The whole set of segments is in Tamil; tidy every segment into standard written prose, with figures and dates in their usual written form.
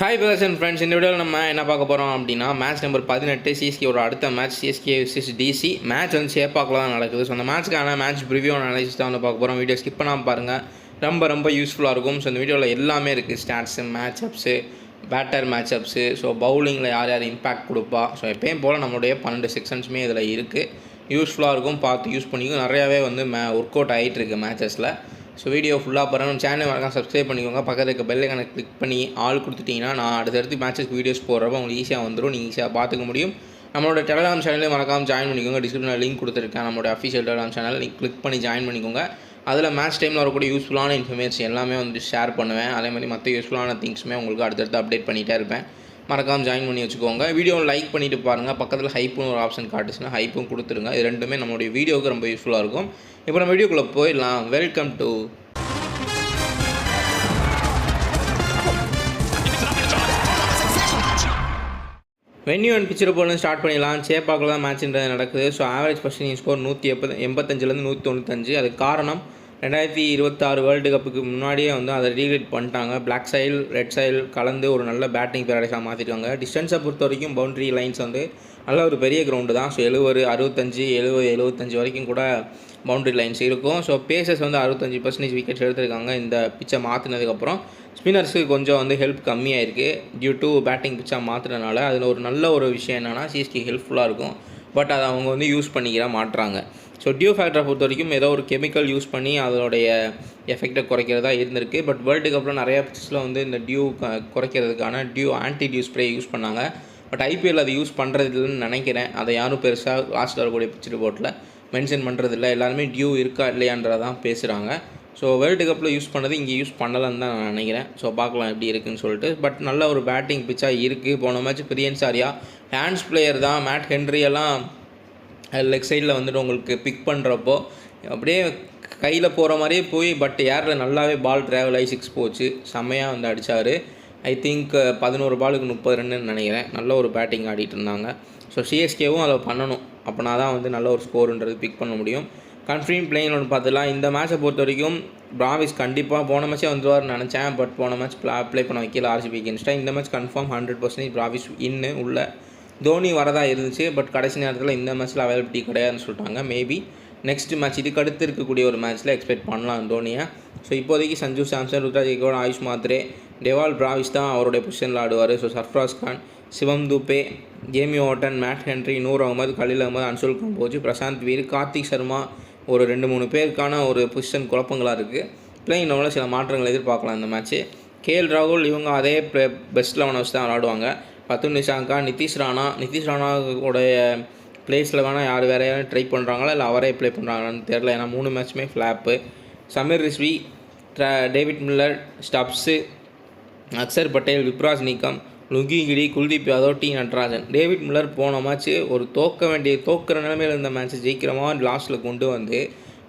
ஹாய் பிரதர்ஸ் அண்ட் ஃப்ரெண்ட்ஸ், இந்த வீடியோவில் நம்ம என்ன பார்க்க போகிறோம் அப்படின்னா மேட்ச் நம்பர் 18 சிஎஸ்கேவோட அடுத்த match CSK vs DC match வந்து சேப்பாக்கில் தான் நடக்குது. ஸோ அந்த மேட்ச்க்கான மேட்ச் ப்ரிவியூ அனாலிசிஸ் தான் வந்து பார்க்க போகிறோம். வீடியோ ஸ்கிப் பண்ணாமல் பாருங்கள், ரொம்ப யூஸ்ஃபுல்லாக இருக்கும். ஸோ இந்த வீடியோவில் எல்லாமே இருக்குது, ஸ்டாட்ஸு, மேட்சப்ஸு, பேட்டர் மேட்சப்ஸு, ஸோ பவுலிங்கில் யார் யார் இம்பாக்ட் கொடுப்பா, ஸோ எப்பயும் போல் நம்மளுடைய 12 செக்ஷன்ஸுமே இதில் இருக்குது. யூஸ்ஃபுல்லாக இருக்கும், பார்த்து யூஸ் பண்ணிக்கும். நிறையாவே வந்து ஒர்க் அவுட் ஆகிட்டு இருக்குது மேட்சஸில். ஸோ வீடியோ ஃபுல்லாக பாருங்கள். சேனல் மறக்காம சப்ஸ்கிரைப் பண்ணிக்கோங்க. பக்கத்தில் இருக்க பெல் ஐகானை கிளிக் பண்ணி ஆல் கொடுத்துட்டிங்கன்னா நான் அடுத்தடுத்து மேட்சஸ் வீடியோஸ் போடுறப்ப உங்களுக்கு ஈஸியாக வந்துடும், நீங்கள் ஈஸியாக பார்த்துக்க முடியும். நம்மளோட டெலிகிராம் சேனலே மறக்காமல் ஜாயின் பண்ணிக்கோங்க. டிஸ்கிரிப்ஷனில் லிங்க் கொடுத்துருக்கேன், நம்மளோட அஃபிஷியல் டெலிகிராம் சேனல். நீங்கள் கிளிக் பண்ணி ஜாயின் பண்ணிக்கோங்க. அதில் மேட்ச் டைமில் வரக்கூடிய யூஸ்ஃபுல்லான இன்ஃபர்மேஷன் எல்லாமே வந்து ஷேர் பண்ணுவேன். அதே மாதிரி மற்ற யூஸ்ஃபுல்லான திங்ஸுமே உங்களுக்கு அடுத்தடுத்து அப்டேட் பண்ணிகிட்டே இருப்பேன். மறக்காமல் ஜாயின் பண்ணி வச்சுக்கோங்க. வீடியோவை லைக் பண்ணிவிட்டு பாருங்கள். பக்கத்தில் ஹைப்புன்னு ஒரு ஆப்ஷன் காட்டுச்சுன்னா ஹைப்பும் கொடுத்துருங்க. இது ரெண்டுமே நம்மளுடைய வீடியோவுக்கு ரொம்ப யூஸ்ஃபுல்லாக இருக்கும். இப்போ நம்ம வீடியோக்குள்ளே போயிடலாம். Welcome to venue and pitch report start பண்ணிடலாம். சேப்பாக்கில் தான் மேட்ச்ன்றது நடக்குது. So average first inning score 185 195. அதுக்கு காரணம் 2026 வேர்ல்டு கப்புக்கு முன்னாடியே வந்து அதை ரீக்ரியேட் பண்ணிட்டாங்க. பிளாக் சைல் ரெட் சைல் கலந்து ஒரு நல்ல பேட்டிங் பேரடைஸாக மாற்றிருக்காங்க. டிஸ்டன்ஸை பொறுத்த வரைக்கும் பவுண்ட்ரி லைன்ஸ் வந்து நல்ல ஒரு பெரிய கிரவுண்டு தான். ஸோ 70 65 70 75 வரைக்கும் கூட பவுண்ட்ரி லைன்ஸ் இருக்கும். ஸோ பேசஸ் வந்து 65% விக்கெட்ஸ் எடுத்திருக்காங்க இந்த பிச்சை மாற்றினதுக்கப்புறம். ஸ்பின்னர்ஸுக்கு கொஞ்சம் வந்து ஹெல்ப் கம்மியாக இருக்குது டியூ டு பேட்டிங் பிச்சாக மாற்றுறதுனால. அதில் ஒரு நல்ல ஒரு விஷயம் என்னென்னா சிஎஸ்கே ஹெல்ப்ஃபுல்லாக இருக்கும், பட் அதை அவங்க வந்து யூஸ் பண்ணிக்கிற மாட்டுறாங்க. ஸோ டியூ ஃபேக்டரை பொறுத்த வரைக்கும் ஏதோ ஒரு கெமிக்கல் யூஸ் பண்ணி அதோடைய எஃபெக்டை குறைக்கிறதா இருந்திருக்கு. பட் வேர்ல்டு கப்பில் நிறையா பிச்சஸில் வந்து இந்த குறைக்கிறதுக்கான ஆன்டி டியூ ஸ்ப்ரே யூஸ் பண்ணாங்க. பட் ஐபிஎல் அதை யூஸ் பண்ணுறதுன்னு நினைக்கிறேன். அதை யாரும் பெருசாக லாஸ்ட்டில் வரக்கூடிய பிச் ரிப்போர்ட்டில் மென்ஷன் பண்ணுறதில்ல. எல்லாருமே டியூ இருக்கா இல்லையான்றதான் பேசுகிறாங்க. ஸோ வேர்ல்டு கப்பில் யூஸ் பண்ணது இங்கே யூஸ் பண்ணலன்னு தான் நான் நினைக்கிறேன். ஸோ பார்க்கலாம் எப்படி இருக்குதுன்னு சொல்லிட்டு. பட் நல்ல ஒரு பேட்டிங் பிச்சாக இருக்குது. போன மேட்ச் பிரியன் சாரியா ஹேண்ட்ஸ் பிளேயர் தான். மேட் ஹென்ரியெல்லாம் லெக் சைடில் வந்துட்டு உங்களுக்கு பிக் பண்ணுறப்போ அப்படியே கையில் போகிற மாதிரியே போய் பட் ஏரில் நல்லாவே பால் ட்ராவல் ஆகி 6 போச்சு. செம்மையாக வந்து அடித்தார். ஐ திங்க் 11 பாலுக்கு 30 ரன்னு நினைக்கிறேன். நல்ல ஒரு பேட்டிங் ஆடிட்டு இருந்தாங்க. ஸோ சிஎஸ்கேவும் அதை பண்ணணும், அப்படின்னா தான் வந்து நல்ல ஒரு ஸ்கோருன்றது பிக் பண்ண முடியும். கன்ஃபர்ம் பிளேயிங் ஒன்று பார்த்துலாம். இந்த மேட்சை பொறுத்த வரைக்கும் பிராவிஸ் கண்டிப்பாக போன மேட்சே வந்துடுவார்னு நினச்சேன். பட் போன மேட்ச் ப்ளே பண்ண வைக்கல ஆர்சிபி அகேன்ஸ்டாக. இந்த மேட்ச் கன்ஃபார்ம் 100% பிராவிஸ் இன்னு உள்ள தோனி வரதா இருந்துச்சு. பட் கடைசி நேரத்தில் இந்த மேட்ச்சில் அவைலபிலிட்டி கிடையாதுன்னு சொல்லிட்டாங்க. மேபி நெக்ஸ்ட் மேட்ச் இதுக்கு அடுத்து இருக்கக்கூடிய ஒரு மேட்ச்சில் எக்ஸ்பெக்ட் பண்ணலாம் தோனியை. ஸோ இப்போதைக்கு சஞ்சு சாம்சன், ருத்ராஜ் கெய்க்வாட், ஆயுஷ் மாத்ரே, டெவால் பிராவிஸ் தான் அவருடைய பொசிஷனில் ஆடுவார். So Sarfaraz Khan, Shivam Dube, Jamie Overton, Matt Henry, Noor Ahmad, Khaleel Ahmed, Anshul Kamboj, Prashant Veer, Kartik Sharma, ஒரு 2-3 பேருக்கான ஒரு பொசிஷன் குழப்பங்களாக இருக்குது. பிளேயிங் லெவலில் சில மாற்றங்கள் எதிர்பார்க்கலாம் இந்த மேட்ச்சு. கேஎல் ராகுல் இவங்க அதே பெஸ்ட் 11 வச்சு தான் விளாடுவாங்க. பத்துன் நிஷாங்கா, நிதிஷ் ராணாவுடைய பிளேஸில் வேணால் யார் வேறு யாரும் ட்ரை பண்ணுறாங்களா இல்லை அவரே ப்ளே பண்ணுறாங்களான்னு தெரில. ஏன்னா 3 மேட்ச்சுமே flop. Sameer Rizvi, David Miller, Stubbs, Axar Patel, Vipraj Nigam, Lungi Ngidi, Kuldeep Yadav, T Natarajan. David Miller போன மேட்ச்சு ஒரு தோக்குற நிலைமையில் இருந்த மேட்ச்சை ஜெயிக்கிற மாதிரி லாஸ்ட்டில் கொண்டு வந்து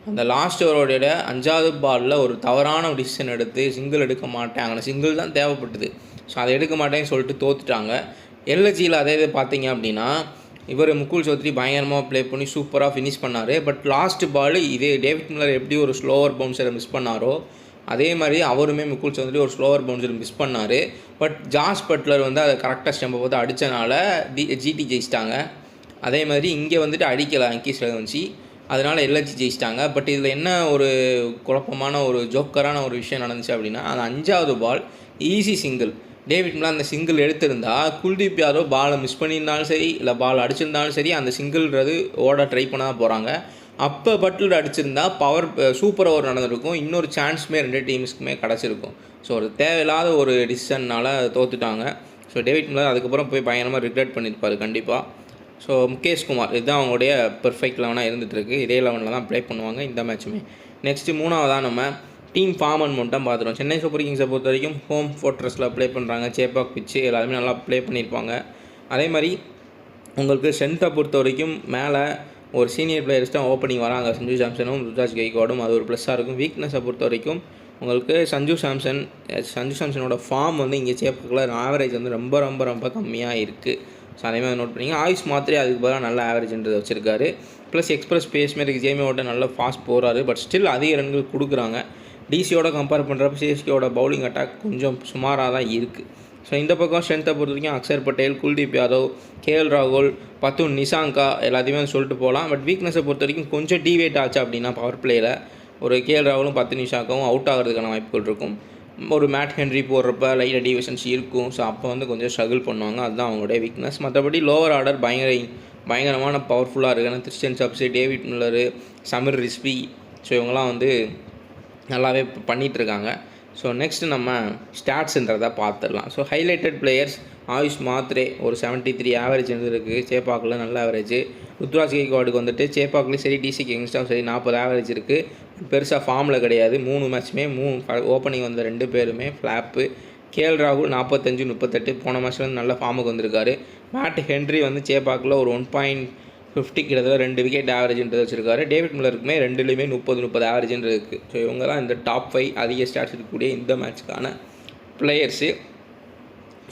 அந்த லாஸ்ட் ஓவரோடைய 5வது பாலில் ஒரு தவறான டிசிஷன் எடுத்து சிங்கிள் எடுக்க மாட்டாங்க. சிங்கிள் தான் தேவைப்பட்டது. ஸோ அதை எடுக்க மாட்டேன்னு சொல்லிட்டு தோத்துட்டாங்க. எல்எஜியில் அதே இது பார்த்தீங்க அப்படின்னா இவர் முகுல் சௌத்ரி பயங்கரமாக ப்ளே பண்ணி சூப்பராக ஃபினிஷ் பண்ணார். பட் லாஸ்ட் பால் இதே டேவிட் மில்லர் எப்படி ஒரு ஸ்லோவர் பவுன்சரை மிஸ் பண்ணாரோ அதே மாதிரி அவருமே முகுல் சௌத்ரி ஒரு ஸ்லோவர் பவுன்சரை மிஸ் பண்ணார். பட் ஜாஸ் பட்லர் வந்து அதை கரெக்டாக ஸ்டெம்பை பார்த்து அடித்தனால ஜிடி ஜெயிச்சிட்டாங்க. அதே மாதிரி இங்கே வந்துட்டு அடிக்கலாம் அங்கீஸ் ரகுவன்ஷி, அதனால் எல்எச்சி ஜெயிச்சிட்டாங்க. பட் இதில் என்ன ஒரு குழப்பமான ஒரு ஜோக்கரான ஒரு விஷயம் நடந்துச்சு அப்படின்னா அந்த 5வது பால் ஈஸி சிங்கிள். டேவிட் மில்லர் அந்த சிங்கிள் எடுத்திருந்தா குல்தீப் யாதவ் பாலை மிஸ் பண்ணியிருந்தாலும் சரி இல்லை பால் அடிச்சிருந்தாலும் சரி அந்த சிங்கிள்ன்றது ஓட ட்ரை பண்ண தான் போகிறாங்க. அப்போ பட்லர் அடிச்சிருந்தா சூப்பர் ஓவர் நடந்திருக்கும். இன்னொரு சான்ஸுமே 2 டீம்ஸ்க்குமே கிடச்சிருக்கும். ஸோ ஒரு தேவையில்லாத ஒரு டிசிஷன்னால் தோத்துட்டாங்க. ஸோ டேவிட் மில்லர் அதுக்கப்புறம் போய் பயங்கரமாக ரிக்ரெட் பண்ணியிருப்பார் கண்டிப்பாக. ஸோ முகேஷ் குமார் இதுதான் அவங்களுடைய பெர்ஃபெக்ட் 11ஆக இருந்துகிட்ருக்கு. இதே 11ல் தான் ப்ளே பண்ணுவாங்க இந்த மேட்சுமே. நெக்ஸ்ட்டு 3வதாக நம்ம டீம் ஃபார்ம் அண்ட் மட்டும் பார்த்துருவோம். சென்னை சூப்பர் கிங்ஸை பொறுத்த வரைக்கும் ஹோம் ஃபோர்ட்ரஸில் ப்ளே பண்ணுறாங்க. சேப்பாக் பிச்சு எல்லாருமே நல்லா ப்ளே பண்ணியிருப்பாங்க. அதே மாதிரி உங்களுக்கு ஸ்ட்ரென்த்தை பொறுத்த வரைக்கும் மேலே ஒரு சீனியர் பிளேயர்ஸ் தான் ஓப்பனிங் வராங்க. சஞ்சு சாம்சனும் ருத்ராஜ் கெய்க்வாடும், அது ஒரு ப்ளஸ்ஸாக இருக்கும். வீக்னஸை பொறுத்த வரைக்கும் உங்களுக்கு சஞ்சு சாம்சனோட ஃபார்ம் வந்து இங்கே சேப்பாக்கில் ஆவரேஜ் வந்து ரொம்ப கம்மியாக இருக்குது. ஸோ அதே மாதிரி நோட் பண்ணிங்க. ஆயுஷ் மாத்திரே அதுக்கு பதிலாக நல்ல ஆவரேஜ்ன்றது வச்சுருக்காரு. ப்ளஸ் எக்ஸ்பிரஸ் பேஸ் மாரி ஜேமி ஓட்டன் நல்ல ஃபாஸ்ட் போகிறாரு. பட் ஸ்டில் அதிக ரன்கள் கொடுக்குறாங்க. டிசியோட கம்பேர் பண்ணுறப்ப சிஎஸ்கேவோட பவுலிங் அட்டாக் கொஞ்சம் சுமாராக தான் இருக்குது. ஸோ இந்த பக்கம் ஸ்ட்ரென்த்தை பொறுத்த வரைக்கும் அக்ஷர் பட்டேல், குல்தீப் யாதவ், கேஎல் ராகுல், பத்துன் நிசாங்கா எல்லாத்தையுமே சொல்லிட்டு போகலாம். பட் வீக்னஸை பொறுத்த வரைக்கும் கொஞ்சம் டிவேட் ஆச்சு அப்படின்னா பவர் பிளேயில் ஒரு கேஎல் ராகுலும் 10 நிசாங்காவும் அவுட் ஆகிறதுக்கான வாய்ப்புகள் இருக்கும். ஒரு மேட் ஹென்ரி போடுறப்ப லைட்டாக டிவிஷன்ஸ் இருக்கும். ஸோ அப்போ வந்து கொஞ்சம் ஸ்ட்ரகிள் பண்ணுவாங்க. அதுதான் அவங்களுடைய வீக்னஸ். மற்றபடி லோவர் ஆர்டர் பயங்கரமான பவர்ஃபுல்லாக இருக்குது. Christian Stubbs, David Miller, Sameer Rizvi, so இவங்கெல்லாம் வந்து நல்லாவே பண்ணிகிட்ருக்காங்க. ஸோ நெக்ஸ்ட்டு நம்ம ஸ்டாட்ஸுன்றதை பார்த்துடலாம். So highlighted players Ayush Mhatre ஒரு 73 ஆவரேஜ் இருக்குது. சேப்பாக்கில் நல்ல ஆவரேஜ். ருத்ராஜ் கெய்க்வாடுக்கு வந்துட்டு சேப்பாக்லேயும் சரி டிசிக்கு எங்ஸ்டாவும் சரி 40 ஆவரேஜ் இருக்குது. பெருசாக ஃபார்மில் கிடையாது. 3 மேட்ச்சுமே ஓப்பனிங் வந்த 2 பேருமே ஃப்ளாப்பு. கேஎல் ராகுல் 45, 38 போன மேட்ச்சில் வந்து நல்ல ஃபார்முக்கு வந்திருக்காரு. மேட் ஹென்ரி வந்து சேப்பாக்கில் ஒரு 1.50 கிட்டத்தட்ட 2 விக்கெட் ஆவரேஜ்ன்றது வச்சுருக்காரு. டேவிட் மில்லருக்குமே 2லேயுமே 30 ஆவரேஜ்ன்றது இருக்குது. ஸோ இவங்க தான் இந்த டாப் 5 அதிக ஸ்டாட்ஸ் இருக்கக்கூடிய இந்த மேட்ச்சுக்கான பிளேயர்ஸு.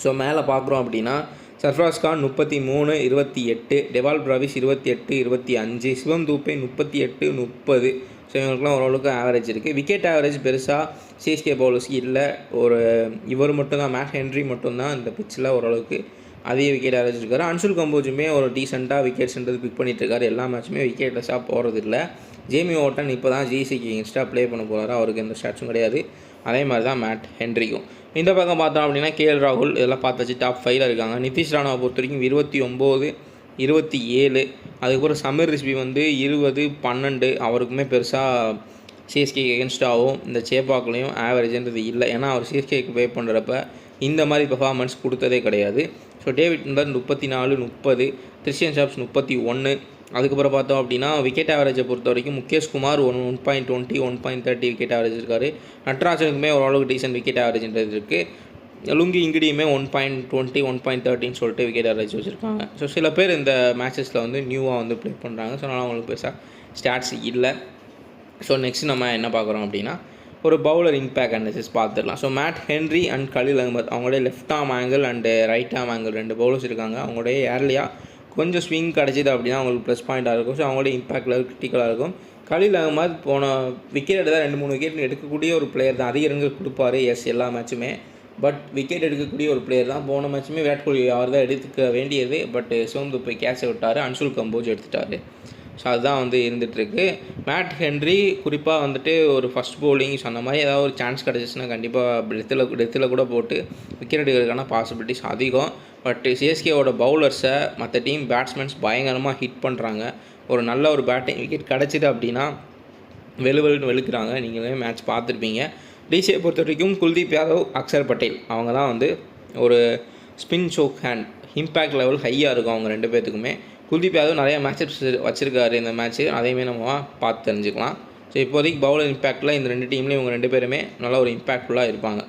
ஸோ மேலே பார்க்குறோம் அப்படின்னா சர்ஃப்ராஸ் கான் 33, 28, டெவால் பிராவிஸ் 28, 25, சிவம் தூபே 38, 30. ஸோ இவங்களுக்குலாம் ஓரளவுக்கு ஆவரேஜ் இருக்குது. விக்கெட் ஆவரேஜ் பெருசாக சிஎஸ்கே பவுலர்ஸ்க்கு இல்லை. இவர் மட்டும்தான், மேட் ஹென்ரி மட்டும்தான் இந்த பிச்சில் ஓரளவுக்கு அதிக விக்கெட் ஆவரேஜ் இருக்காரு. அன்சுல் கம்போஜுமே ஒரு டீசெண்டாக விக்கெட்ஸ்ன்றது பிக் பண்ணிகிட்ருக்காரு. எல்லா மேட்சுமே விக்கெட்லெஸ்ஸாக போகிறது இல்லை. ஜேமி ஓட்டன் இப்போ தான் ஜிசிக்கு எக்ஸ்ட்ரா ப்ளே பண்ண போகிறாரு. அவருக்கு எந்த ஸ்டாட்ஸும் கிடையாது. அதே மாதிரி தான் மேட் ஹென்ரிக்கும். இந்த பக்கம் பார்த்தோம் அப்படின்னா கேஎல் ராகுல் இதெல்லாம் பார்த்தாச்சு டாப் 5ல் இருக்காங்க. நிதிஷ் ராணாவை பொறுத்த வரைக்கும் 29, 27. அதுக்கப்புறம் சமீர் ரிஸ்வி வந்து 20, 12. அவருக்குமே பெருசாக சிஎஸ்கே எகென்ஸ்டாகவும் இந்த சேப்பாக்லேயும் ஆவரேஜ்ன்றது இல்லை. ஏன்னா அவர் சிஎஸ்கேக்கு ப்ளே பண்ணுறப்ப இந்த மாதிரி பெர்ஃபார்மன்ஸ் கொடுத்ததே கிடையாது. So David Miller 34, 30, Christian chops 31. அதுக்கப்புறம் பார்த்தோம் அப்படின்னா விக்கெட் ஆவரேஜை பொறுத்த வரைக்கும் முகேஷ் குமார் 1.20, 1.30 விக்கெட் ஆவரேஜ் இருக்கார். நட்ராஜனுக்குமே ஓரளவுக்கு டீசென்ட் விக்கெட் ஆவரேஜ்ன்றது இருக்குது. லுங்கி இங்கிடியுமே 1.20, 1.30 சொல்லிட்டு விக்கெட் ஆவரேஜ் வச்சுருக்காங்க. ஸோ சில பேர் இந்த மேட்சஸில் வந்து நியூவாக வந்து ப்ளே பண்ணுறாங்க. ஸோ அதனால் அவங்களுக்கு பெருசாக ஸ்டாட்ஸ் இல்லை. ஸோ நெக்ஸ்ட் நம்ம என்ன பார்க்குறோம் அப்படின்னா ஒரு பவுலர் இம்பேக்ட் அனாலிசிஸ் பார்த்துடலாம். So Matt Henry and Khaleel Ahmed அவங்களுடைய left arm angle and right arm angle 2 bowlers இருக்காங்க. அவங்களுடைய ஏர்லியாக கொஞ்சம் ஸ்விங் கிடச்சிது அப்படின்னா அவங்களுக்கு ப்ளஸ் பாயிண்ட்டாக இருக்கும். ஸோ அவங்களுடைய இம்பாக்டில் கிரிட்டிக்கலாக இருக்கும். கலீல் அகமத் போன விக்கெட் எடுத்தால் 2-3 விக்கெட் எடுக்கக்கூடிய ஒரு பிளேயர் தான். அதிக ரன்கள் கொடுப்பாரு எல்லா மேட்சுமே. பட் விக்கெட் எடுக்கக்கூடிய ஒரு பிளேயர் தான். போன மேட்சுமே விராட் கோலி அவர் தான் எடுத்துக்க வேண்டியது. பட் சிவம் தூபே கேட்சை விட்டார். அன்சுல் கம்போஜ் எடுத்துட்டார். ஸோ அதுதான் வந்து இருந்துகிட்ருக்கு. மேட் ஹென்ரி குறிப்பாக வந்துட்டு ஒரு ஃபஸ்ட் பவுலிங்ஸ் அந்த மாதிரி ஏதாவது ஒரு சான்ஸ் கிடச்சிச்சின்னா கண்டிப்பாக டெத்தில் கூட போட்டு விக்கெட் எடுக்கிறதுக்கான பாசிபிலிட்டிஸ் அதிகம். பட் சிஎஸ்கேவோட பவுலர்ஸை மற்ற டீம் பேட்ஸ்மேன்ஸ் பயங்கரமாக ஹிட் பண்ணுறாங்க. ஒரு நல்ல ஒரு பேட்டிங் விக்கெட் கிடச்சிது அப்படின்னா வெளுன்னு வெளுக்கிறாங்க. நீங்களே மேட்ச் பார்த்துருப்பீங்க. டிசியை பொறுத்த வரைக்கும் குல்தீப் யாதவ், அக்ஷர் பட்டேல் அவங்க தான் வந்து ஒரு spin choke hand impact level ஹையாக இருக்கும் அவங்க 2 பேர்த்துக்குமே. குல்தீப் யாதவ் நிறைய மேட்சஸ் வச்சுருக்காரு இந்த மேட்ச்சு. அதையுமே நம்ம பார்த்து தெரிஞ்சுக்கலாம். ஸோ இப்போதைக்கு பவுலர் இம்பேக்டில் இந்த 2 டீம்லேயும் இவங்க 2 பேருமே நல்ல ஒரு இம்பேக்ட்ஃபுல்லாக இருப்பாங்க.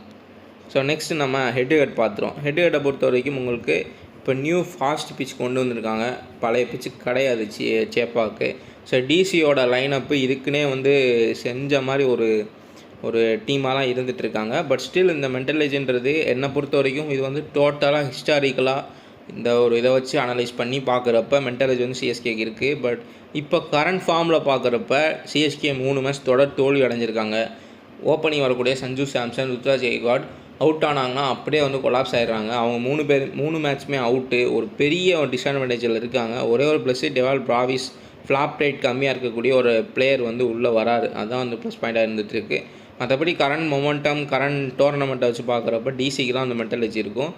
ஸோ நெக்ஸ்ட் நம்ம ஹெட் பார்த்துருவோம். ஹெட்டை பொறுத்த வரைக்கும் உங்களுக்கு இப்போ நியூ ஃபாஸ்ட் பிச் கொண்டு வந்திருக்காங்க. பழைய பிச்சு கிடையாது சேப்பாக்கு. ஸோ டிசியோட லைனப்பு இதுக்குன்னே வந்து செஞ்ச மாதிரி ஒரு டீமாலாம் இருந்துகிட்ருக்காங்க. பட் ஸ்டில் இந்த மென்டலேஜ்ன்றது என்னை பொறுத்த வரைக்கும் இது வந்து டோட்டலாக ஹிஸ்டாரிக்கலாக இந்த ஒரு இதை வச்சு அனலைஸ் பண்ணி பார்க்குறப்ப மென்டலேஜ் வந்து சிஎஸ்கேக்கு இருக்குது. பட் இப்போ கரண்ட் ஃபார்மில் பார்க்குறப்ப சிஎஸ்கே 3 மேட்ச் தொடர் தோல்வி அடைஞ்சிருக்காங்க. ஓப்பனிங் வரக்கூடிய சஞ்சு சாம்சன், ருத்ராஜ் கெய்க்வாட் அவுட் ஆனாங்கன்னா அப்படியே வந்து கொலாப்ஸ் ஆகிடுறாங்க. அவங்க 3 மேட்ச்சுமே அவுட்டு. ஒரு பெரிய டிஸ்அட்வான்டேஜில் இருக்காங்க. ஒரே ஒரு plus Dewald Brevis flop rate கம்மியாக இருக்கக்கூடிய ஒரு பிளேயர் வந்து உள்ளே வராரு. அதுதான் வந்து ப்ளஸ் பாயிண்ட்டாக இருந்துகிட்ருக்கு. மற்றபடி கரண்ட் மொமெண்டம் கரண்ட் டோர்னமெண்ட்டை வச்சு பார்க்குறப்ப டிசிக்கு தான் அந்த மென்டலேஜ் இருக்கும்,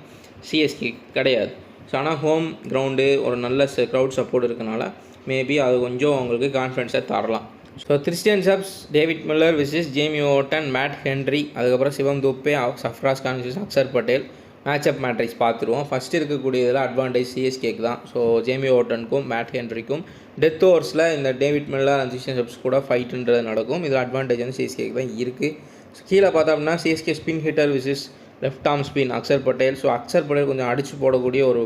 சிஎஸ்கே கிடையாது. ஸோ ஆனால் ஹோம் கிரவுண்டு ஒரு நல்ல க்ரௌட் சப்போர்ட் இருக்கனால மேபி அது கொஞ்சம் அவங்களுக்கு கான்ஃபிடென்ஸாக தரலாம். So Christian Stubbs, David Miller versus Jamie Overton, Matt Henry, அதுக்கப்புறம் Shivam Dube, Sarfaraz Khan versus Axar Patel. Matchup matrix பார்த்துருவோம். ஃபஸ்ட்டு இருக்கக்கூடியதில் அட்வான்டேஜ் சிஎஸ்கேக்கு தான். ஸோ ஜேமி ஓட்டனுக்கும் மேட் ஹென்ரிக்கும் டெத் ஓவர்ஸில் இந்த David Miller and Christian Stubbs கூட ஃபைட்டுன்றது நடக்கும். இதில் அட்வான்டேஜ் வந்து சிஎஸ்கேக்கு தான் இருக்குது. கீழே பார்த்தோம் அப்படின்னா CSK spin hitter versus left arm spin Akshar Patel. So Akshar Patel கொஞ்சம் அடித்து போடக்கூடிய ஒரு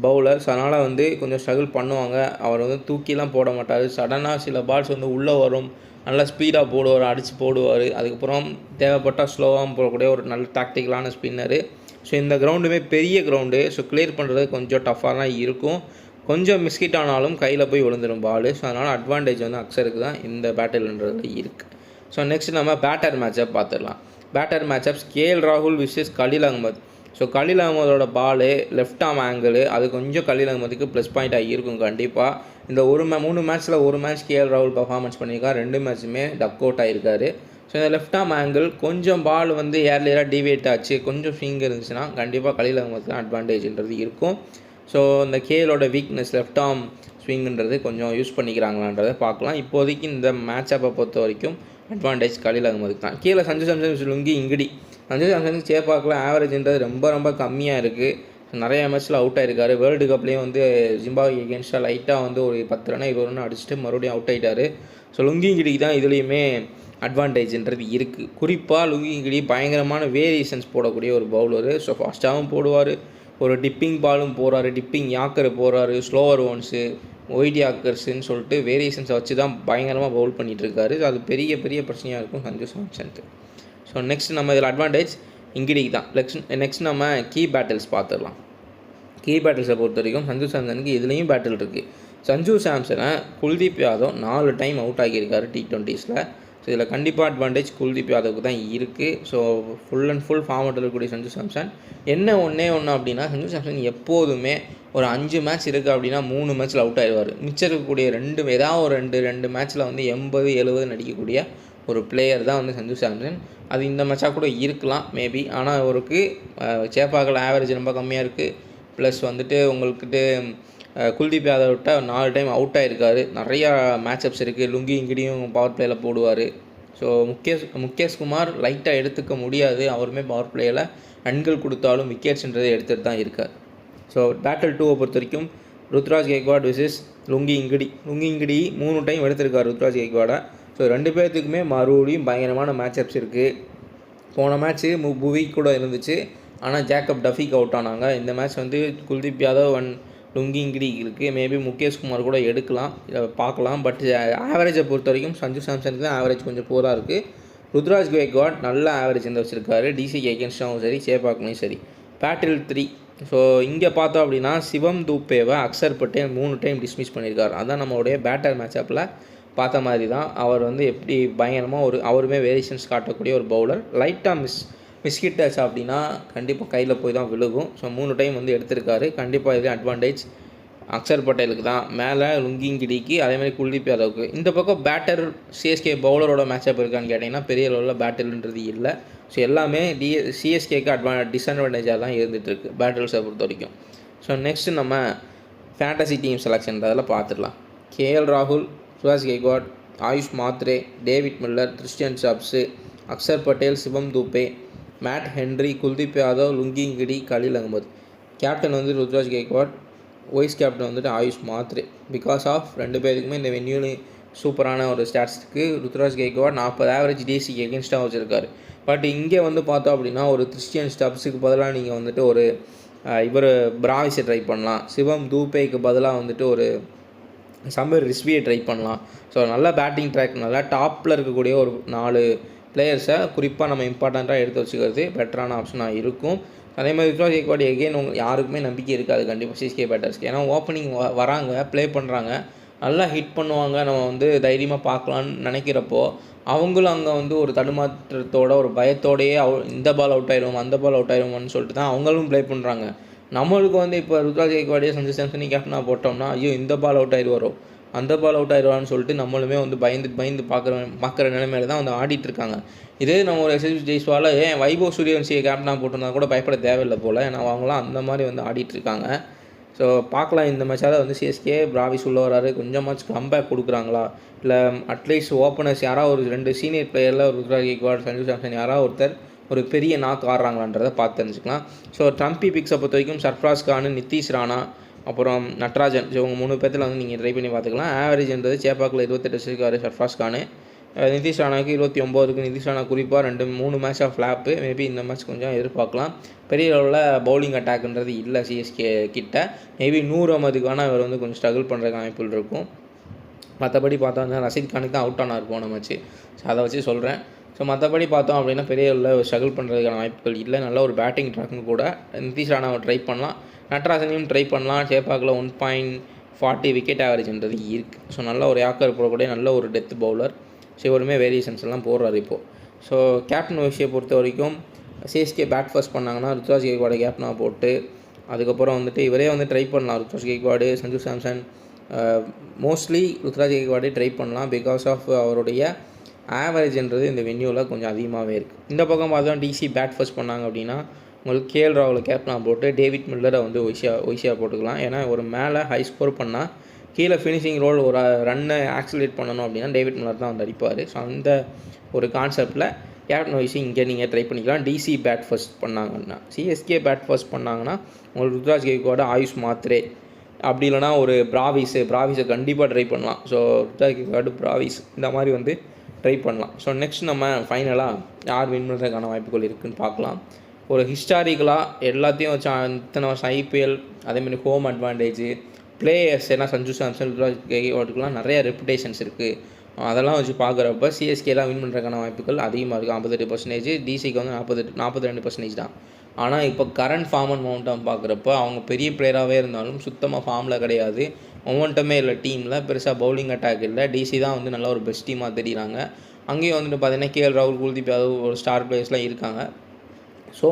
பவுலர். ஸோ அதனால் வந்து கொஞ்சம் ஸ்ட்ரகிள் பண்ணுவாங்க. அவர் வந்து தூக்கிலாம் போட மாட்டார். சடனாக சில பால்ஸ் வந்து உள்ளே வரும், நல்லா ஸ்பீடாக போடுவார், அடித்து போடுவார். அதுக்கப்புறம் தேவைப்பட்டால் ஸ்லோவாக போடக்கூடிய ஒரு நல்ல டாக்டிக்கலான ஸ்பின்னரு. ஸோ இந்த கிரவுண்டுமே பெரிய கிரவுண்டு. ஸோ கிளியர் பண்ணுறது கொஞ்சம் டஃப்பாக தான் இருக்கும். கொஞ்சம் மிஸ்கிட் ஆனாலும் கையில் போய் விழுந்துடும் பால். ஸோ அதனால் அட்வான்டேஜ் வந்து அக்ஷருக்கு தான் இந்த பேட்டில்ன்றதுல இருக்குது. ஸோ நெக்ஸ்ட் நம்ம பேட்டர் மேட்சப் பார்த்துடலாம். பேட்டர் மேட்சப்ஸ் கேஎல் ராகுல் விசஸ் கலீல் அகமத். ஸோ கலீல் அகமதோட பாலு லெஃப்ட் ஆர்ம் ஆங்கிள் அது கொஞ்சம் கலீல் அகமதுக்கு ப்ளஸ் பாயிண்ட்டாக இருக்கும் கண்டிப்பாக. இந்த 3 மேட்ச்சில் ஒரு மேட்ச் கேஎல் ராகுல் பர்ஃபார்மன்ஸ் பண்ணியிருக்காரு, 2 மேட்ச்சுமே டக் அவுட் ஆகிருக்காரு. ஸோ இந்த லெஃப்ட் ஆர்ம் ஆங்கிள் கொஞ்சம் பால் வந்து ஏர்லியராக டிவேட் ஆச்சு, கொஞ்சம் ஸ்விங் இருந்துச்சுன்னா கண்டிப்பாக கலீல் அகமதுக்கு தான் அட்வான்டேஜ்ன்றது இருக்கும். ஸோ இந்த கேஎலோட வீக்னஸ் லெஃப்ட் ஆர்ம் ஸ்விங்குன்றது கொஞ்சம் யூஸ் பண்ணிக்கிறாங்களான்றதை பார்க்கலாம். இப்போதைக்கு இந்த மேட்ச் அப்பை பொறுத்த வரைக்கும் அட்வான்டேஜ் கலீல் அகமதுக்கு தான். கீழே சஞ்சு சாம்சன் லுங்கி இங்கிடி. சஞ்சு சாம்சனுக்கு சேப்பாக்கில் ஆவரேஜ்ன்றது ரொம்ப கம்மியாக இருக்குது. நிறைய மேட்ச்சில் அவுட் ஆகிருக்காரு. வேர்ல்டு கப்லேயும் வந்து ஜிம்பாப்வே எகென்ஸ்டாக லைட்டாக வந்து ஒரு 10 ரன் 20 ரன் அடிச்சுட்டு மறுபடியும் அவுட் ஆகிட்டார். ஸோ லுங்கி இங்கிடிக்கு தான் இதுலேயுமே அட்வான்டேஜ்ன்றது இருக்குது. குறிப்பாக லுங்கி இங்கிடி பயங்கரமான வேரியேஷன்ஸ் போடக்கூடிய ஒரு பவுலரு. ஸோ ஃபாஸ்ட்டாகவும் போடுவார், ஒரு டிப்பிங் பாலும் போகிறாரு, டிப்பிங் யாக்கர் போகிறாரு, ஸ்லோவர் ஒன்ஸு, ஒயிட் யாக்கர்ஸுன்னு சொல்லிட்டு வேரியேஷன்ஸை வச்சு தான் பயங்கரமாக பவுல் பண்ணிகிட்ருக்காரு. ஸோ அது பெரிய பிரச்சனையாக இருக்கும் சஞ்சு சாம்சனுக்கு. ஸோ நெக்ஸ்ட் நம்ம இதில் அட்வான்டேஜ் இங்கிடிக்கு தான். நெக்ஸ்ட் நம்ம கீ பேட்டில்ஸ் பார்த்துடலாம். கீ பேட்டில்ஸை பொறுத்த வரைக்கும் சஞ்சு சாம்சனுக்கு இதுலேயும் பேட்டில் இருக்குது. சஞ்சு சாம்சனை குல்தீப் யாதவ் 4 டைம் அவுட் ஆகியிருக்காரு T20ஸில். ஸோ இதில் கண்டிப்பாக அட்வான்டேஜ் குல்தீப் யாதவுக்கு தான் இருக்குது. ஸோ ஃபுல் அண்ட் ஃபுல் ஃபார்மேட்டில் இருக்கக்கூடிய சஞ்சு சாம்சன் ஒன்றே அப்படின்னா சஞ்சு சாம்சன் எப்போதுமே ஒரு 5 மேட்ச் இருக்குது அப்படின்னா 3 மேட்ச்சில் அவுட் ஆகிடுவார். மிச்சம் இருக்கக்கூடிய ஏதாவது ஒரு ரெண்டு மேட்ச்சில் வந்து 80-70 நடிக்கக்கூடிய ஒரு பிளேயர் தான் வந்து சஞ்சு சாம்சன். அது இந்த மேட்சாக கூட இருக்கலாம் மேபி. ஆனால் அவருக்கு சேப்பாக்கில் ஆவரேஜ் ரொம்ப கம்மியாக இருக்குது. ப்ளஸ் வந்துட்டு உங்கள்கிட்ட குல்தீப் யாதவ் விட்ட 4 டைம் அவுட் ஆகிருக்காரு. நிறையா மேட்சப்ஸ் இருக்குது. லுங்கி இங்கிடியும் பவர் பிளேயில் போடுவார். ஸோ முகேஷ் குமார் லைட்டாக எடுத்துக்க முடியாது. அவருமே பவர் பிளேயில் ரன்கள் கொடுத்தாலும் விக்கெட்ஸ்ன்றதை எடுத்துகிட்டு தான் இருக்கார். ஸோ பேட்டில் 2 பொறுத்த வரைக்கும் Ruturaj Gaikwad versus Lungi Ngidi 3 time எடுத்திருக்காரு ருத்ராஜ் கெய்க்வாடை. ஸோ 2 பேர்த்துக்குமே மறுபடியும் பயங்கரமான மேட்சப்ஸ் இருக்குது. போன மேட்ச்சு புவி கூட இருந்துச்சு, ஆனால் ஜேக்கப் டஃபிக் அவுட் ஆனாங்க. இந்த மேட்ச் வந்து Kuldeep Yadav and Lungi Ngidi இருக்குது. மேபி முகேஷ் குமார் கூட எடுக்கலாம், பார்க்கலாம். பட் ஆவரேஜை பொறுத்த வரைக்கும் சஞ்சு சாம்சனுக்கு தான் ஆவரேஜ் கொஞ்சம் போராக இருக்குது. ருத்ராஜ் கெய்க்வாட் நல்ல ஆவரேஜ் வந்து வச்சுருக்காரு. டிசிக்கு எகென்ஸ்டாகவும் சரி, சேப்பாக்லையும் சரி. பேட்டில் 3. ஸோ இங்கே பார்த்தோம் அப்படின்னா சிவம் தூப்பேவை அக்சர் பட்டேல் 3 டைம் டிஸ்மிஸ் பண்ணியிருக்காரு. அதான் நம்மளுடைய பேட்டர் மேட்சப்பில் பார்த்த மாதிரி தான். அவர் வந்து எப்படி பயங்கரமாக அவருமே வேரியேஷன்ஸ் காட்டக்கூடிய ஒரு பவுலர். லைட்டாக மிஸ்ஹிட் ஆச்சு அப்படின்னா கண்டிப்பாக கையில் போய் தான் விழுகும். ஸோ 3 டைம் வந்து எடுத்திருக்காரு. கண்டிப்பாக இது அட்வான்டேஜ் அக்சர் பட்டேலுக்கு தான். மேலே லுங்கி இங்கிடிக்கு, அதேமாதிரி குல்தீப் யாதவுக்கு. இந்த பக்கம் பேட்டர் சிஎஸ்கே பவுலரோட மேட்சப் இருக்கான்னு கேட்டிங்கன்னா பெரிய லெவலில் பேட்டில்ன்றது இல்லை. ஸோ எல்லாமே சிஎஸ்கேக்கு டிஸ்அட்வான்டேஜாக தான் இருந்துகிட்ருக்கு பேட்டில்ஸை பொறுத்த வரைக்கும். ஸோ நெக்ஸ்ட் நம்ம ஃபேண்டசி டீம் செலெக்ஷன் அதில் பார்த்துடலாம். கேஎல் ராகுல், Ruturaj Gaikwad, Ayush Mhatre, David Miller, Christian Stubbs, Axar Patel, Shivam Dube, Matt Henry, Kuldeep Yadav, Lungi Ngidi, Khaleel Ahmed. Captain வந்து ருத்ராஜ் கெய்க்வாட், வைஸ் கேப்டன் வந்துட்டு ஆயுஷ் மாத்ரே. பிகாஸ் ஆஃப் 2 பேருக்குமே இந்த வென்யூலையும் சூப்பரான ஒரு ஸ்டாட்ஸ்க்கு ருத்ராஜ் கெய்க்வாட் 40 ஆவரேஜ் டிசிக்கு எகென்ஸ்டாக வச்சுருக்காரு. பட் இங்கே வந்து பார்த்தோம் அப்படின்னா ஒரு கிறிஸ்டியன் ஸ்டப்ஸுக்கு பதிலாக நீங்கள் வந்துட்டு ஒரு இவர் பிராவிஸை ட்ரை பண்ணலாம். சிவம் தூபேக்கு பதிலாக வந்துட்டு ஒரு சமீர் ரிஸ்வியை ட்ரை பண்ணலாம். ஸோ நல்ல பேட்டிங் ட்ராக், நல்லா டாப்பில் இருக்கக்கூடிய ஒரு 4 பிளேயர்ஸை குறிப்பாக நம்ம இம்பார்ட்டண்ட்டாக எடுத்து வச்சுக்கிறது பெட்டரான ஆப்ஷனாக இருக்கும். அதே மாதிரி ருத்ராஜ் கெய்க்வாட் எகெயின் யாருக்குமே நம்பிக்கை இருக்காது கண்டிப்பாக சிஎஸ்கே பேட்டர்ஸ்க்கு. ஏன்னா ஓப்பனிங் வராங்க, ப்ளே பண்ணுறாங்க, நல்லா ஹிட் பண்ணுவாங்க, நம்ம வந்து தைரியமாக பார்க்கலான்னு நினைக்கிறப்போ அவங்களும் அங்கே வந்து ஒரு தடுமாற்றத்தோட ஒரு பயத்தோடையே இந்த பால் அவுட் ஆயிடுவோம் அந்த பால் அவுட் ஆயிடுவோம்னு சொல்லிட்டு தான் அவங்களும் ப்ளே பண்ணுறாங்க. நம்மளுக்கு வந்து இப்போ ருத்ராஜ் கெய்க்வாடே சஞ்சு சாம்சனி கேப்டனாக போட்டோம்னா ஐயோ இந்த பால் அவுட் ஆயிடுவாரோ அந்த பால் அவுட் ஆயிடுவான்னு சொல்லிட்டு நம்மளுமே வந்து பயந்து பார்க்குற நிலைமையில தான் வந்து ஆடிட்டுருக்காங்க. இதே நம்ம ஒரு எஸ்எஸ்வி ஜெய்ஸ்வாலை வைபவ் சூரியவன்சியை கேப்டனாக போட்டிருந்தா கூட பயப்பட தேவையில்லை போல். ஏன்னா அவங்களாம் அந்த மாதிரி வந்து ஆடிட்டுருக்காங்க. ஸோ பார்க்கலாம் இந்த மேட்சால் வந்து சிஎஸ்கே பிராவிஸ் உள்ள வராரு, கொஞ்சமாச்சும் கம்பேக் கொடுக்குறாங்களா, இல்லை அட்லீஸ்ட் ஓப்பனர்ஸ் யாராவது ஒரு 2 சீனியர் பிளேயரில் ருத்ராஜ் கெய்க்வாட், சஞ்சு சாம்சன் யாராவது ஒருத்தர் ஒரு பெரிய நாக் ஆடுறாங்களான்றதை பார்த்து தெரிஞ்சுக்கலாம். ஸோ ட்ரம்பி பிக்ஸை பொறுத்த வரைக்கும் சர்ஃப்ராஸ் கான், நிதிஷ் ராணா, அப்புறம் நட்ராஜன், இவங்க 3 பேர்த்தில் வந்து நீங்கள் ட்ரை பண்ணி பார்த்துக்கலாம். ஆவரேஜ்ன்றது சேப்பாக்கில் 28 வச்சுருக்காரு சர்ஃப்ராஸ் கான். நிதிஷ் ராணாவுக்கு 29 நிதிஷ் ராணா குறிப்பாக 2-3 மேட்ச் ஆஃப் ஃப்ளாப்பு. மேபி இந்த மேட்ச் கொஞ்சம் எதிர்பார்க்கலாம். பெரிய அளவில் பவுலிங் அட்டாக்ன்றது இல்லை சிஎஸ்கே கிட்ட. மேபி 100 அமதுக்கான இவர் வந்து கொஞ்சம் ஸ்ட்ரகிள் பண்ணுறதுக்கு அமைப்புகள் இருக்கும். மற்றபடி பார்த்தோம்னா ரஷீத் கானுக்கு தான் அவுட் ஆனார் போன மேட்ச்சு. ஸோ அதை வச்சு சொல்கிறேன். ஸோ மற்றபடி பார்த்தோம் அப்படின்னா பெரிய அளவில் ஸ்ட்ரகிள் பண்ணுறதுக்கான வாய்ப்புகள் இல்லை. நல்ல ஒரு பேட்டிங் ட்ராக்குங்க கூட. நிதிஷ் ராணாவை ட்ரை பண்ணலாம், நட்ராஜனையும் ட்ரை பண்ணலாம். சேப்பாக்கில் 1.40 விக்கெட் ஆவரேஜ்ன்றது இருக்குது. ஸோ நல்ல ஒரு யாக்கர் போடக்கூடிய நல்ல ஒரு டெத் பவுலர். ஸோ இவருமே வேரியேஷன்ஸ் எல்லாம் போடுறாரு இப்போது. ஸோ கேப்டன் விஷயம் பொறுத்த வரைக்கும் சிஎஸ்கே பேட் ஃபர்ஸ்ட் பண்ணாங்கன்னா ருத்ராஜ் கெய்க்வாடை கேப்டனாக போட்டு அதுக்கப்புறம் வந்துட்டு இவரே வந்து ட்ரை பண்ணலாம். ருத்ராஜ் கெய்க்வாடு, சஞ்சு சாம்சன், மோஸ்ட்லி ருத்ராஜ் கெய்க்வாடே ட்ரை பண்ணலாம். பிகாஸ் ஆஃப் அவருடைய ஆவரேஜ்ன்றது இந்த வென்யூவில் கொஞ்சம் அதிகமாகவே இருக்குது. இந்த பக்கம் பார்த்தா டிசி பேட் ஃபர்ஸ்ட் பண்ணாங்க அப்படின்னா உங்களுக்கு கேஎல் ராகுலை கேப்டனாக போட்டு டேவிட் மில்லரை வந்து ஒய்சியாக போட்டுக்கலாம். ஏன்னா ஒரு மேலே ஹை ஸ்கோர் பண்ணால் கீழே ஃபினிஷிங் ரோல் ஒரு ரன்னை ஆக்சிலேட் பண்ணணும் அப்படின்னா டேவிட் மில்லர் தான் வந்து அடிப்பார். ஸோ அந்த ஒரு கான்செப்டில் கேப்டன் வைஸ் இங்கே நீங்கள் ட்ரை பண்ணிக்கலாம். டிசி பேட் ஃபர்ஸ்ட் பண்ணாங்கன்னா. சிஎஸ்கே பேட் ஃபர்ஸ்ட் பண்ணாங்கன்னா உங்களுக்கு ருத்ராஜ் கெய்க்வாடு, ஆயுஷ் மாத்ரே, அப்படி இல்லைனா ஒரு பிராவிஸை கண்டிப்பாக ட்ரை பண்ணலாம். ஸோ ருத்ராஜ் கெய்க்வாடு, பிராவிஸ் இந்த மாதிரி வந்து ட்ரை பண்ணலாம். ஸோ நெக்ஸ்ட் நம்ம ஃபைனலாக யார் வின் பண்ணுறதுக்கான வாய்ப்புகள் இருக்குதுன்னு பார்க்கலாம். ஒரு ஹிஸ்டாரிக்கலாக எல்லாத்தையும் வச்சு இத்தனை வருஷம் ஐபிஎல், அதேமாதிரி ஹோம் அட்வான்டேஜ், பிளேயர்ஸ், ஏன்னா சஞ்சு சாம்சன், ருத்ராஜ் கெய்க்வாடுக்குலாம் நிறைய ரெப்புடேஷன்ஸ் இருக்குது. அதெல்லாம் வச்சு பார்க்குறப்ப சிஎஸ்கேலாம் வின் பண்ணுறதுக்கான வாய்ப்புகள் அதிகமாக இருக்குது. 58%, டிசிக்கு வந்து 42% தான். ஆனால் இப்போ கரண்ட் ஃபார்ம் அண்ட் மொமெண்டம் பார்க்குறப்ப அவங்க பெரிய பிளேயராகவே இருந்தாலும் சுத்தமாக ஃபார்மில் கிடையாது. மொமெண்டமே இல்லை டீமில், பெருசாக பவுலிங் அட்டாக் இல்லை. டிசி தான் வந்து நல்ல ஒரு பெஸ்ட் டீமாக தெரியுறாங்க. அங்கேயும் வந்துட்டு பார்த்தீங்கன்னா கேஎல் ராகுல், குல்தீப் யாதவ் ஒரு ஸ்டார் பிளேயர்ஸ்லாம் இருக்காங்க. ஸோ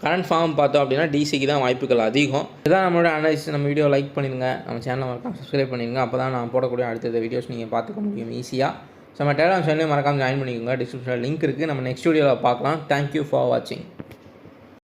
கரண்ட் ஃபார்ம் பார்த்தோம் அப்படின்னா டிசிக்கு தான் வாய்ப்புகள் அதிகம். இதுதான் நம்மளோட அனாலிசிஸ். நம்ம வீடியோ லைக் பண்ணிடுங்க, நம்ம சேனலை மறக்காம சப்ஸ்கிரைப் பண்ணிடுங்க. அப்போ தான் நான் போடக்கூடிய அடுத்த வீடியோஸ் நீங்கள் பார்த்துக்க முடியும் ஈஸியாக. ஸோ நம்ம டெலிகிராம் சேனலையும் மறக்காமல் ஜாயின் பண்ணிக்கோங்க. டிஸ்கிரிப்ஷனில் லிங்க் இருக்குது. நம்ம நெக்ஸ்ட் வீடியோவில் பார்க்கலாம். தேங்க்யூ ஃபார் வாட்சிங்.